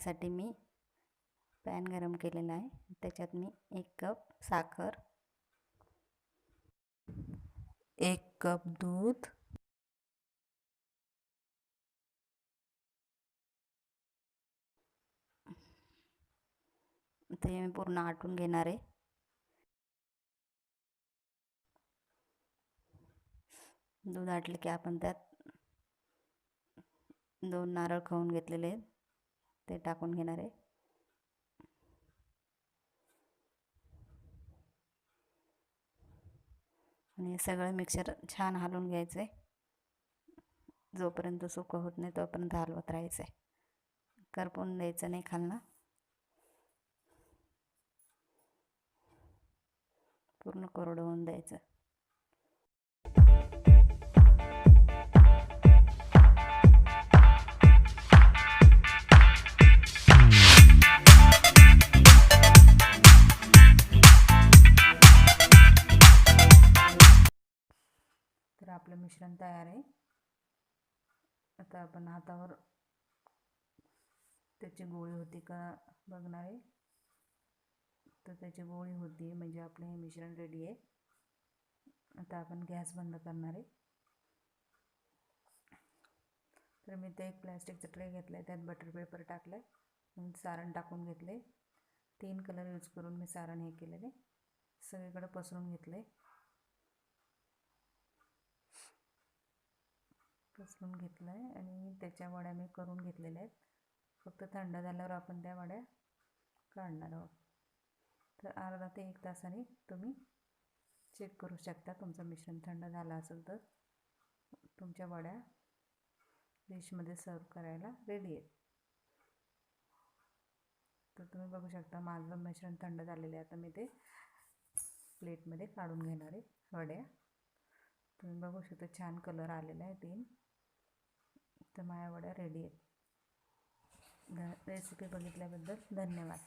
त्यासाठी मी पॅन गरम केलेला आहे. त्याच्यात मी 1 कप साखर, 1 कप दूध, ते मी पूर्ण आटून घेणार आहे. दूध आटले की आपण त्यात 2 नारळ खवून घेतलेले आहेत ते टाकून घेणार आहे. आणि हे सगळं मिक्सर छान हलवून घ्यायचं आहे. जोपर्यंत सुकं होत नाही तोपर्यंत हलवत राहायचं आहे. करपून द्यायचं नाही खालनं. पूर्ण कोरडं होऊन द्यायचं. तर आपलं मिश्रण तयार आहे. आता आपण हातावर त्याची गोळी होती का बघणार आहे. तर त्याची गोळी होती म्हणजे आपलं हे मिश्रण रेडी आहे. आता आपण गॅस बंद करणार आहे. तर मी ते एक प्लॅस्टिकचा ट्रे घेतला आहे, त्यात बटर पेपर टाकलं आहे, सारण टाकून घेतले. 3 कलर यूज करून मी सारण हे केलेले, सगळीकडे पसरून घेतले. पसरून घेतलं आहे आणि त्याच्या वड्या मी करून घेतलेल्या आहेत. फक्त थंड झाल्यावर आपण त्या वड्या काढणार आहोत. तर अर्धा ते 1 तासाने तुम्ही चेक करू शकता. तुमचं मिश्रण थंड झालं असेल तर तुमच्या वड्या डिशमध्ये सर्व करायला रेडी आहेत. तर तुम्ही बघू शकता माझं मिश्रण थंड झालेलं आहे. आता मी ते प्लेटमध्ये काढून घेणार आहे वड्या. तुम्ही बघू शकता छान कलर आलेला आहे 3. तर माझ्या वड्या रेडी आहेत. रेसिपी बघितल्याबद्दल धन्यवाद.